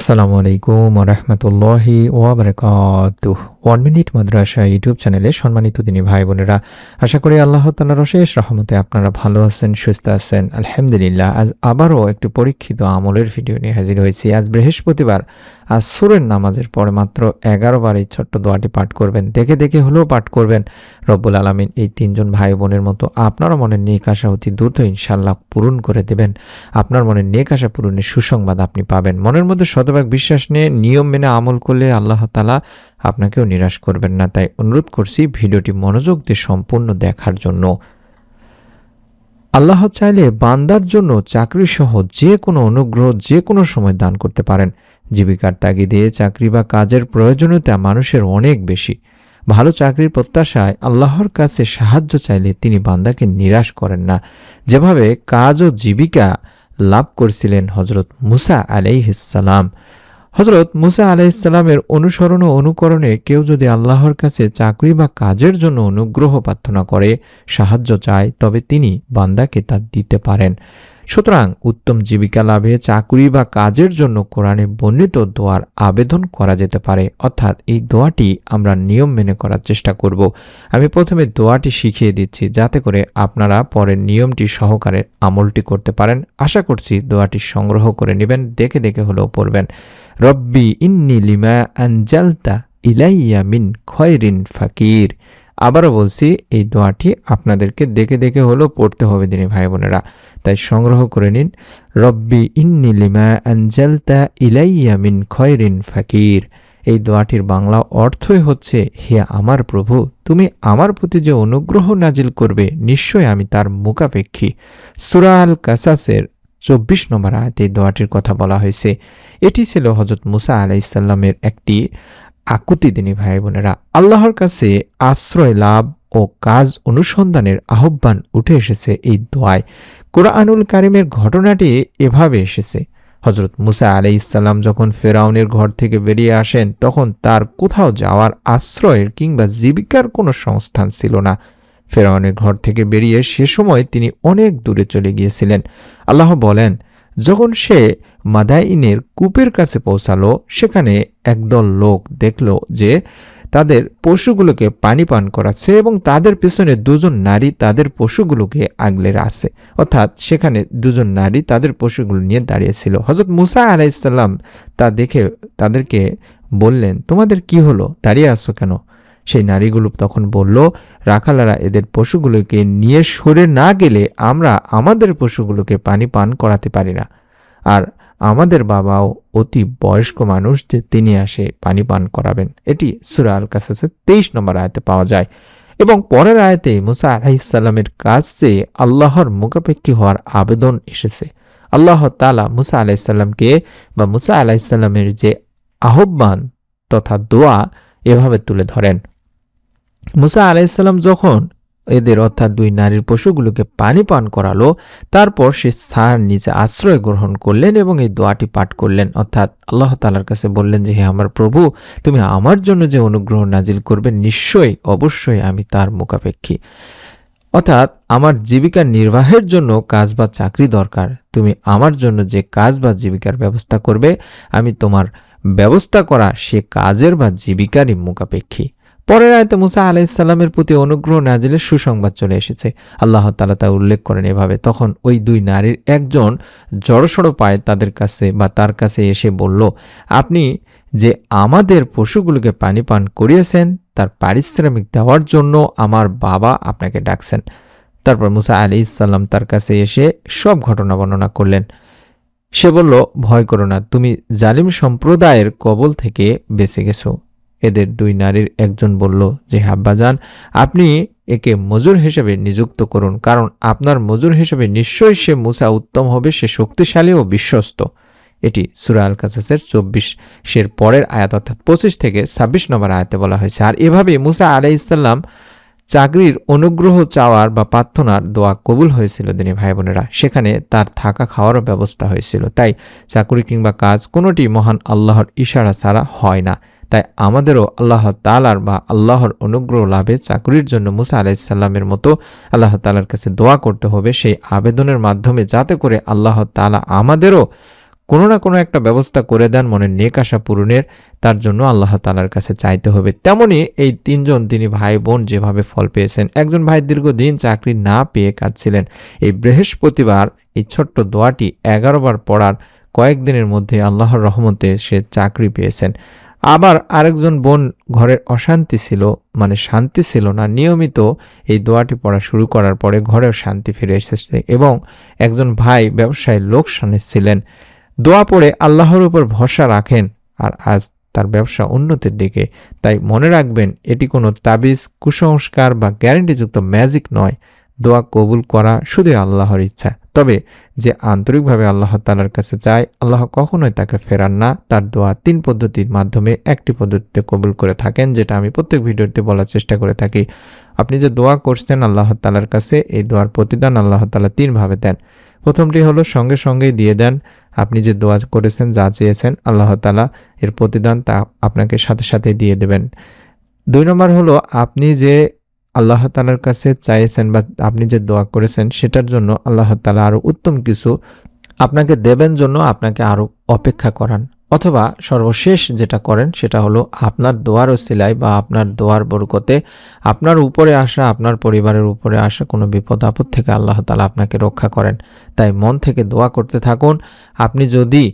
আসসালামু আলাইকুম ওয়া রাহমাতুল্লাহি ওয়া বারাকাতুহু। 1 মিনিট মাদ্রাসা ইউটিউব চ্যানেলে সম্মানিত দিনী ভাই বোনেরা, আশা করি আল্লাহ তাআলার অশেষ রহমতে আপনারা ভালো আছেন, সুস্থ আছেন। আলহামদুলিল্লাহ। আজ আবারও একটি পরীক্ষিত আমলের ভিডিও নিয়ে হাজির হয়েছি। আজ বৃহস্পতিবার। আজ সূরার নামাজের পরে মাত্র 11 বার এই ছোট্ট দোয়াটি পাঠ করবেন। দেখে দেখে হলেও পাঠ করবেন। রব্বুল আলামিন এই তিনজন ভাই বোনের মতো আপনারও মনের নেক আশা অতি দ্রুত ইনশাআল্লাহ পূরণ করে দেবেন। আপনার মনের নেক আশা পূরণের সুসংবাদ আপনি পাবেন। মনের মধ্যে শতভাগ বিশ্বাস নিয়ে নিয়ম মেনে আমল করলে আল্লাহ তাআলা আপনাকেও নিরাশ করবেন না। তাই অনুরোধ করছি ভিডিওটি মনোযোগ দিয়ে সম্পূর্ণ দেখার জন্য। আল্লাহ চাইলে বান্দার জন্য চাকরি সহ যে কোনো অনুগ্রহ যে কোনো সময় দান করতে পারেন। জীবিকার তাগিদে চাকরি বা কাজের প্রয়োজনীয়তা মানুষের অনেক বেশি। ভালো চাকরির প্রত্যাশায় আল্লাহর কাছে সাহায্য চাইলে তিনি বান্দাকে নিরাশ করেন না। যেভাবে কাজ ও জীবিকা লাভ করেছিলেন হযরত মুসা আলাইহিস সালাম। হযরত মুসা আলাইহিস সালামের অনুসরণ ও অনুকরণে কেউ যদি আল্লাহর কাছে চাকরি বা কাজের জন্য অনুগ্রহ প্রার্থনা করে, সাহায্য চায়, তবে তিনি বান্দাকে তা দিতে পারেন। সুতরাং উত্তম জীবিকা লাভে চাকরি বা কাজের জন্য কোরআনে বর্ণিত দোয়ার আবেদন করা যেতে পারে। অর্থাৎ এই দোয়াটি আমরা নিয়ম মেনে করার চেষ্টা করব। আমি প্রথমে দোয়াটি শিখিয়ে দিচ্ছি যাতে করে আপনারা পরে নিয়মটি সহকারে আমলটি করতে পারেন। আশা করছি দোয়াটি সংগ্রহ করে নেবেন, দেখে দেখে হলেও পড়বেন। রব্বি ইন্নি লিমা আনজালতা ইলাইয়া মিন খয়রিন ফাকির। আবারও বলছি, এই দোয়াটি আপনাদেরকে দেখে দেখে হলেও পড়তে হবে দিনী ভাই বোনেরা। তাই সংগ্রহ করে নিন। রব্বি ইন্নি লিমা আনজালতা ইলাইয়া মিন খয়রিন ফাকির। এই দোয়াটির বাংলা অর্থই হচ্ছে, হে আমার প্রভু, তুমি আমার প্রতি যে অনুগ্রহ নাজিল করবে, নিশ্চয় আমি তার মুখাপেক্ষী। সূরা আল কাসাসের 24 নম্বর আয়াতে এই দোয়াটির কথা বলা হয়েছে। এটি ছিল হযরত মুসা আলাইহিস সালামের একটি আকুতি দিনী ভাই বোনেরা। আল্লাহর কাছে আশ্রয় লাভ ও কাজ অনুসন্ধানের আহ্বান উঠে এসেছে এই দোয়ায়। কুরআনুল কারীমের ঘটনাটি এভাবে এসেছে। হযরত মুসা আলাইহিস সালাম যখন ফেরাউনের ঘর থেকে বেরিয়ে আসেন, তখন তার কোথাও যাওয়ার, আশ্রয়ের কিংবা জীবিকার কোনো সংস্থান ছিল না। ফেরাউনের ঘর থেকে বেরিয়ে সে সময় তিনি অনেক দূরে চলে গিয়েছিলেন। আল্লাহ বলেন, যখন সে মাদাইনের কূপের কাছে পৌঁছালো, সেখানে একদল লোক দেখল যে তাদের পশুগুলোকে পানি পান করাচ্ছে এবং তাদের পেছনে দুজন নারী তাদের পশুগুলোকে আগলে আছে। অর্থাৎ সেখানে দুজন নারী তাদের পশুগুলো নিয়ে দাঁড়িয়েছিল। হযরত মুসা আলাইহিস সালাম তা দেখে তাদেরকে বললেন, তোমাদের কি হলো, দাঁড়িয়ে আছো কেন? সেই নারীগুলো তখন বলল, রাখালারা এদের পশুগুলোকে নিয়ে সরে না গেলে আমরা আমাদের পশুগুলোকে পানি পান করাতে পারি না। আর আমাদের বাবাও অতি বয়স্ক মানুষ যে তিনি আসে পানি পান করাবেন। এটি সূরা আল কাসাসের 23 নম্বর আয়াতে পাওয়া যায়। এবং পরের আয়াতে মুসা আলাইহিস সালামের কাছে আল্লাহর মুখাপেক্ষী হওয়ার আবেদন এসেছে। আল্লাহ তাআলা মুসা আলাইহিস সালামকে বা মুসা আলাইহিস সালামের যে আহ্বান তথা দোয়া এভাবে তুলে ধরেন। মুসা আলাইহিস সালাম যখন এদের অর্থাৎ দুই নারীর পশুগুলোকে পানি পান করালো, তারপর সে স্থান নিচে আশ্রয় গ্রহণ করলেন এবং এই দোয়াটি পাঠ করলেন। অর্থাৎ আল্লাহ তাআলার কাছে বললেন যে, হে আমার প্রভু, তুমি আমার জন্য যে অনুগ্রহ নাজিল করবে, নিশ্চয়ই অবশ্যই আমি তার মুখাপেক্ষী। অর্থাৎ আমার জীবিকা নির্বাহের জন্য কাজ বা চাকরি দরকার। তুমি আমার জন্য যে কাজ বা জীবিকার ব্যবস্থা করবে, আমি তোমার ব্যবস্থা করা সে কাজের বা জীবিকারই মুখাপেক্ষী। পরের আয়াতে মুসা আলাইহিস সালামের প্রতি অনুগ্রহ নাজিলের সুসংবাদ চলে এসেছে। আল্লাহ তাআলা তা উল্লেখ করেন এভাবে, তখন ওই দুই নারীর একজন জড়সড় পায়ে তাদের কাছে বা তার কাছে এসে বলল, আপনি যে আমাদের পশুগুলোকে পানি পান করিয়েছেন, তার পারিশ্রমিক দেওয়ার জন্য আমার বাবা আপনাকে ডাকছেন। তারপর মুসা আলাইহিস সালাম তার কাছে এসে সব ঘটনা বর্ণনা করলেন। সে বলল, ভয় করো না, তুমি জালিম সম্প্রদায়ের কবল থেকে বেঁচে গেছো। এদের দুই নারীর একজন বলল যে, আব্বাজান, আপনি একে মজুর হিসেবে নিযুক্ত করুন, কারণ আপনার মজুর হিসেবে নিশ্চয়ই সে মুসা উত্তম হবে, সে শক্তিশালী ও বিশ্বস্ত। এটি সূরা আল কাসাসের 24 পরের আয়াত অর্থাৎ 25 থেকে 26 নম্বর আয়াতে বলা হয়েছে। আর এভাবে মুসা আলাইহিস সালাম চাকরির অনুগ্রহ চাওয়ার বা প্রার্থনার দোয়া কবুল হয়েছিল দিনী ভাই বোনেরা। সেখানে তার থাকা খাওয়ারও ব্যবস্থা হয়েছিল। তাই চাকরি কিংবা কাজ কোনোটি মহান আল্লাহর ইশারা ছাড়া হয় না। তাই আমাদেরও আল্লাহ তাআলার বা আল্লাহর অনুগ্রহ লাভে চাকরির জন্য মুসা আলাইহিস সালামের মতো আল্লাহ তাআলার কাছে দোয়া করতে হবে, সেই আবেদনের মাধ্যমে, যাতে করে আল্লাহ তাআলা আমাদেরও কোনো না কোনো একটা ব্যবস্থা করে দেন মনের নেক আশা পূরণের, তার জন্য আল্লাহ তাআলার কাছে চাইতে হবে। তেমনি এই তিনজন তিনি ভাই বোন যেভাবে ফল পেয়েছেন, একজন ভাই দীর্ঘদিন চাকরি না পেয়ে কাঁদছিলেন, এই বৃহস্পতিবার এই ছোট্ট দোয়াটি 11 বার পড়ার কয়েকদিনের মধ্যে আল্লাহর রহমতে সে চাকরি পেয়েছেন। আবার আরেকজন বোন ঘরের অশান্তি ছিল, মানে শান্তি ছিল না, নিয়মিত এই দোয়াটি পড়া শুরু করার পরে ঘরেও শান্তি ফিরে এসেছে। এবং একজন ভাই ব্যবসায় লোকসানে ছিলেন, দোয়া পড়ে আল্লাহর উপর ভরসা রাখেন আর আজ তার ব্যবসা উন্নতির দিকে। তাই মনে রাখবেন, এটি কোনো তাবিজ, কুসংস্কার বা গ্যারান্টিযুক্ত ম্যাজিক নয়। দোয়া কবুল করা শুধু আল্লাহর ইচ্ছা। তবে যে আন্তরিকভাবে আল্লাহ তাআলার কাছে চায়, আল্লাহ কখনোই তাকে ফেরান না। তার দোয়া 3 পদ্ধতির মাধ্যমে একটি পদ্ধতিতে কবুল করে থাকেন, যেটা আমি প্রত্যেক ভিডিওতে বলার চেষ্টা করে থাকি। আপনি যে দোয়া করছেন আল্লাহ তাআলার কাছে, এই দোয়ার প্রতিদান আল্লাহ তাআলা 3 ভাবে দেন। প্রথমটি হলো সঙ্গে সঙ্গেই দিয়ে দেন। আপনি যে দোয়া করেছেন, যা চেয়েছেন, আল্লাহ তাআলা এর প্রতিদান তা আপনাকে সাথে সাথে দিয়ে দেবেন। 2 নম্বর হলো আপনি যে আল্লাহ তাআলার কাছে চাইছেন বা আপনি যে দোয়া করেছেন সেটার জন্য আল্লাহ তাআলা আরো উত্তম কিছু আপনাকে দেবেন জন্য আপনাকে আরো অপেক্ষা করান। অথবা সর্বশেষ যেটা করেন সেটা হলো আপনার দোয়ার ওসিলায় বা আপনার দোয়ার বরকতে আপনার উপরে আসা, আপনার পরিবারের উপরে আসা কোনো বিপদ আপদ থেকে আল্লাহ তাআলা আপনাকে রক্ষা করেন। তাই মন থেকে দোয়া করতে থাকুন। আপনি যদি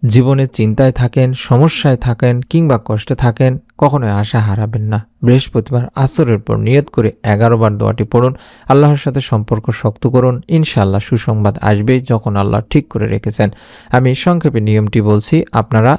জীবনে চিন্তায় থাকেন, সমস্যায় থাকেন কিংবা কষ্টে থাকেন, কখনোই আশা হারাবেন না। বৃহস্পতিবার আসরের পর নিয়ত করে 11 বার দোয়াটি পড়ুন, আল্লাহর সাথে সম্পর্ক শক্ত করুন। ইনশাআল্লাহ সুসংবাদ আসবেই যখন আল্লাহ ঠিক করে রেখেছেন। আমি সংক্ষেপে নিয়মটি বলছি। আপনারা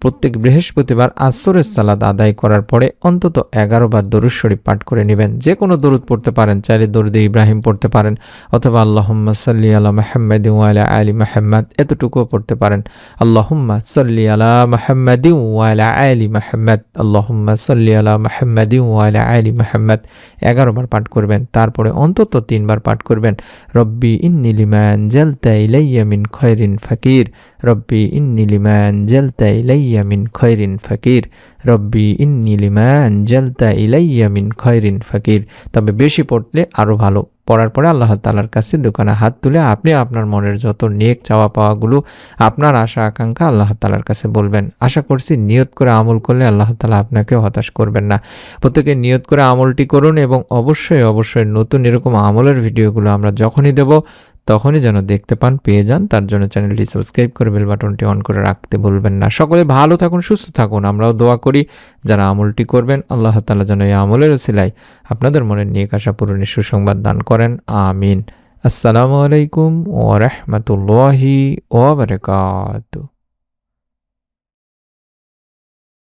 প্রত্যেক বৃহস্পতিবার আসরের সালাত আদায় করার পরে অন্তত 11 বার দরুদ শরীফ পাঠ করে নেবেন। যে কোনো দরুদ পড়তে পারেন, চাইলে দরুদে ইব্রাহিম পড়তে পারেন অথবা আল্লাহুম্মা সাল্লি আলা মুহাম্মাদিন ওয়া আলা আলি মুহাম্মাদ, এতটুকুও পড়তে পারেন। আল্লাহুম্মা সাল্লি আলা মুহাম্মাদিন ওয়া আলা আলি মুহাম্মাদ, আল্লাহুম্মা সাল্লি আলা মুহাম্মাদিন ওয়া আলা আলি মুহাম্মাদ 11 বার পাঠ করবেন। তারপরে অন্তত 3 বার পাঠ করবেন রব্বি ইন্নী লিমা আনজালতা ইলাইয়া মিন খায়রিন ফাকির, রব্বি ইন্নী লিমা আনজালতা ইলাইয়া মিন খায়রিন ফাকির, রব্বি ইন্নী লিমা আনজালতা ইলাইয়া মিন খায়রিন ফাকির। তবে বেশি পড়লে আরো ভালো। পড়ার পরে আল্লাহ তাআলার কাছে দোকানে হাত তুলে আপনি আপনার মনের যত নেক চাওয়া পাওয়াগুলো, আপনার আশা আকাঙ্ক্ষা আল্লাহ তাআলার কাছে বলবেন। আশা করছি নিয়ত করে আমল করলে আল্লাহ তাআলা আপনাকে হতাশ করবেন না। প্রত্যেকে নিয়ত করে আমলটি করুন এবং অবশ্যই অবশ্যই নতুন এরকম আমলের ভিডিওগুলো আমরা যখনই দেব তখনই যেন দেখতে পান, পেয়ে যান। তার জন্য চ্যানেলটি সাবস্ক্রাইব করে বেল বাটনটি অন করে রাখতে ভুলবেন না। সকলে ভালো থাকুন, সুস্থ থাকুন। আমরাও দোয়া করি যারা আমলটি করবেন আল্লাহ তাআলা যেন এই আমলের ওসিলায় আপনাদের মনের নেক আশা পূরণের সুসংবাদ দান করেন। আমিন। আসসালামু আলাইকুম ওয়া রাহমাতুল্লাহি ওয়া বারাকাতুহু।